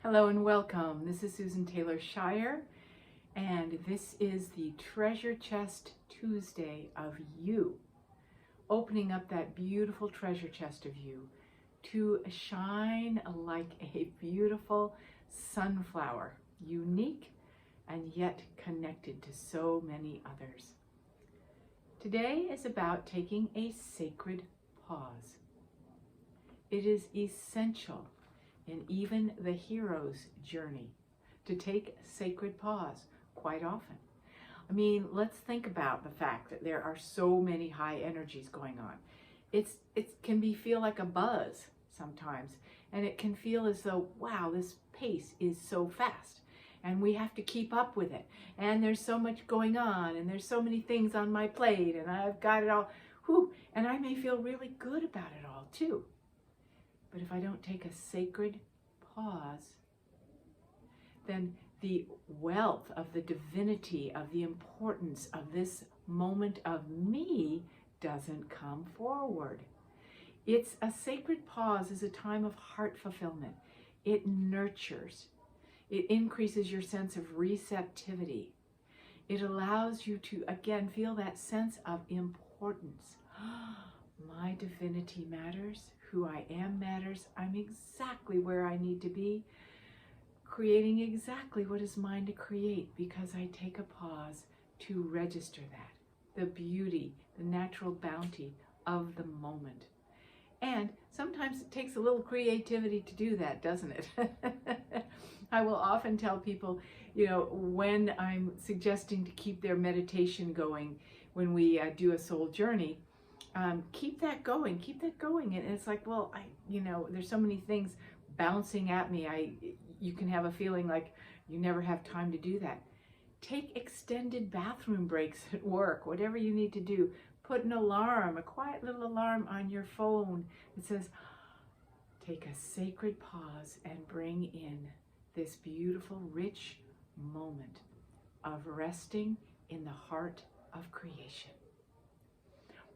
Hello and welcome. This is Susan Taylor Shire, and this is the Treasure Chest Tuesday of you. Opening up that beautiful treasure chest of you to shine like a beautiful sunflower, unique and yet connected to so many others. Today is about taking a sacred pause. It is essential in even the hero's journey to take sacred pause quite often. I mean, let's think about the fact that there are so many high energies going on. It can feel like a buzz sometimes, and it can feel as though, wow, this pace is so fast and we have to keep up with it, and there's so much going on, and there's so many things on my plate, and I've got it all, and I may feel really good about it all too. But if I don't take a sacred pause, then the wealth of the divinity, of the importance of this moment of me doesn't come forward. It's a sacred pause is a time of heart fulfillment. It nurtures. It increases your sense of receptivity. It allows you to, again, feel that sense of importance. My divinity matters. Who I am matters. I'm exactly where I need to be, creating exactly what is mine to create, because I take a pause to register that, the beauty, the natural bounty of the moment. And sometimes it takes a little creativity to do that, doesn't it? I will often tell people, when I'm suggesting to keep their meditation going, when we do a soul journey, keep that going. And it's like, well, there's so many things bouncing at me. You can have a feeling like you never have time to do that. Take extended bathroom breaks at work, whatever you need to do. Put an alarm, a quiet little alarm on your phone that says, take a sacred pause and bring in this beautiful, rich moment of resting in the heart of creation.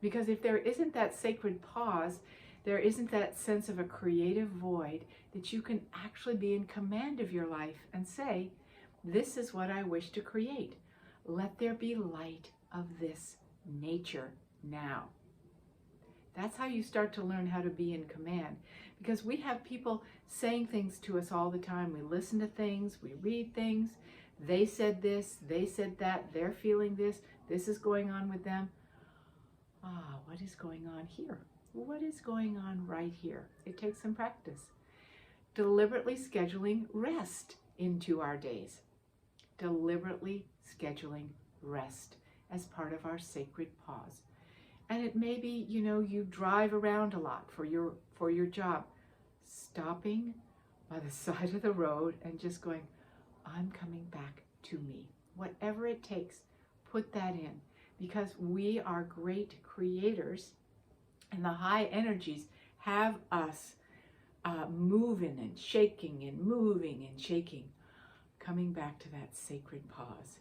Because if there isn't that sacred pause, there isn't that sense of a creative void that you can actually be in command of your life and say, this is what I wish to create. Let there be light of this nature now. That's how you start to learn how to be in command. Because we have people saying things to us all the time. We listen to things, we read things. They said this, they said that, they're feeling this is going on with them. What is going on here? What is going on right here? It takes some practice. Deliberately scheduling rest into our days. Deliberately scheduling rest as part of our sacred pause. And it may be, you drive around a lot for your job. Stopping by the side of the road and just going, I'm coming back to me. Whatever it takes, put that in. Because we are great creators, and the high energies have us moving and shaking and moving and shaking, coming back to that sacred pause.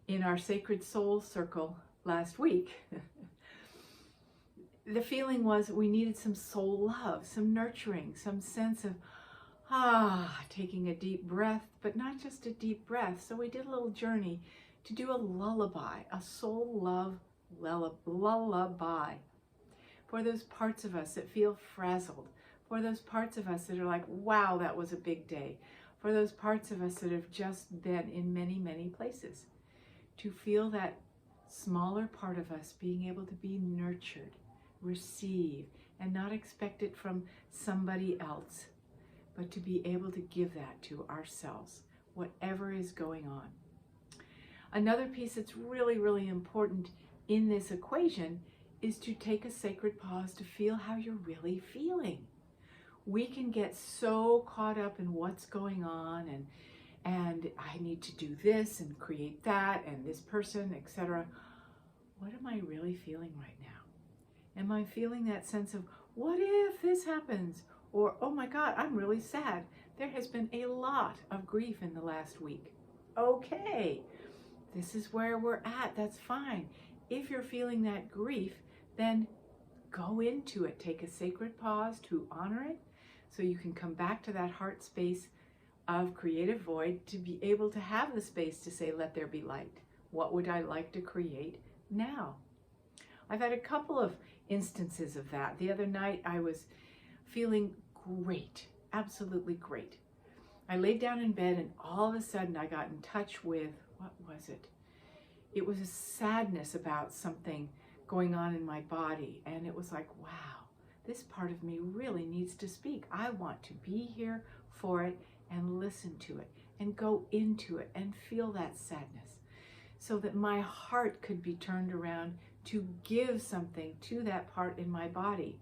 In our Sacred Soul Circle last week, the feeling was we needed some soul love, some nurturing, some sense of, taking a deep breath, but not just a deep breath. So we did a little journey to do a lullaby, a soul love lullaby, for those parts of us that feel frazzled, for those parts of us that are like, wow, that was a big day, for those parts of us that have just been in many, many places, to feel that smaller part of us being able to be nurtured, receive, and not expect it from somebody else, but to be able to give that to ourselves, whatever is going on. Another piece that's really, really important in this equation is to take a sacred pause to feel how you're really feeling. We can get so caught up in what's going on and I need to do this and create that and this person, etc. What am I really feeling right now? Am I feeling that sense of, what if this happens? Or, oh my God, I'm really sad. There has been a lot of grief in the last week. Okay. This is where we're at. That's fine. If you're feeling that grief, then go into it. Take a sacred pause to honor it so you can come back to that heart space of creative void to be able to have the space to say, let there be light. What would I like to create now? I've had a couple of instances of that. The other night I was feeling great, absolutely great. I laid down in bed and all of a sudden I got in touch with, what was it? It was a sadness about something going on in my body. And it was like, wow, this part of me really needs to speak. I want to be here for it and listen to it and go into it and feel that sadness so that my heart could be turned around to give something to that part in my body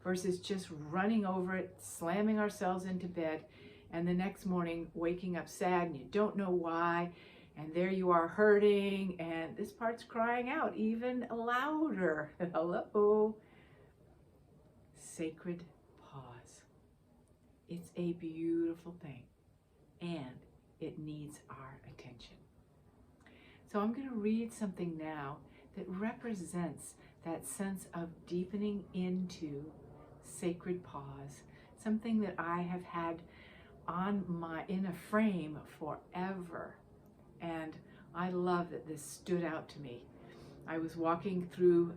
versus just running over it, slamming ourselves into bed, and the next morning waking up sad and you don't know why, and there you are hurting, and this part's crying out even louder. Hello. Sacred pause. It's a beautiful thing, and it needs our attention. So I'm going to read something now that represents that sense of deepening into sacred pause, something that I have had in a frame forever. And I love that this stood out to me. I was walking through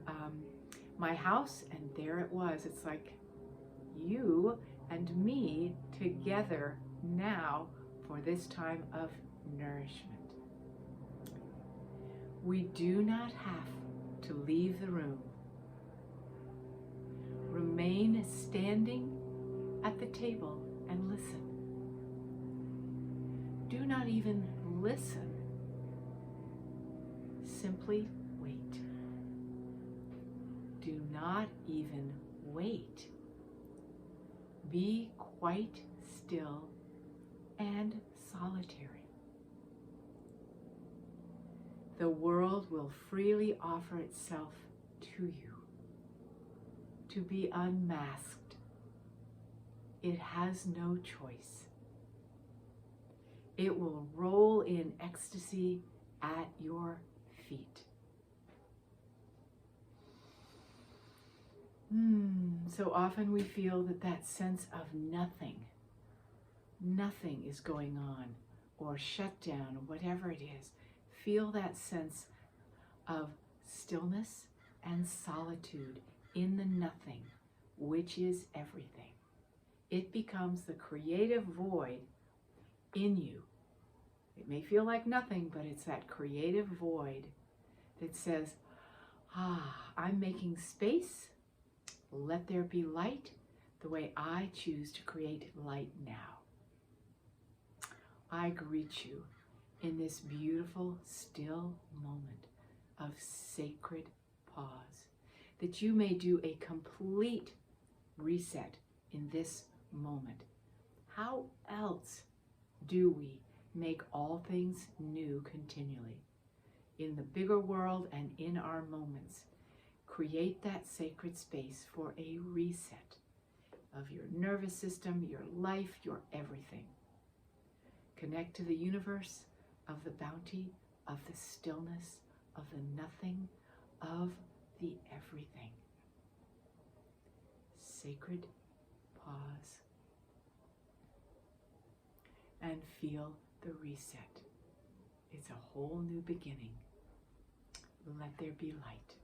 my house and there it was. It's like you and me together now for this time of nourishment. We do not have to leave the room. Remain standing at the table and listen. Do not even listen. Simply wait. Do not even wait. Be quite still and solitary. The world will freely offer itself to you to be unmasked. It has no choice. It will roll in ecstasy at your feet. So often we feel that sense of nothing is going on, or shut down, or whatever it is. Feel that sense of stillness and solitude in the nothing, which is everything. It becomes the creative void in you. It may feel like nothing, but it's that creative void that says, I'm making space. Let there be light the way I choose to create light now. I greet you in this beautiful, still moment of sacred pause, that you may do a complete reset in this moment. How else do we make all things new continually? In the bigger world and in our moments, create that sacred space for a reset of your nervous system, your life, your everything. Connect to the universe of the bounty, of the stillness, of the nothing, of the everything. Sacred pause. And feel the reset. It's a whole new beginning. Let there be light.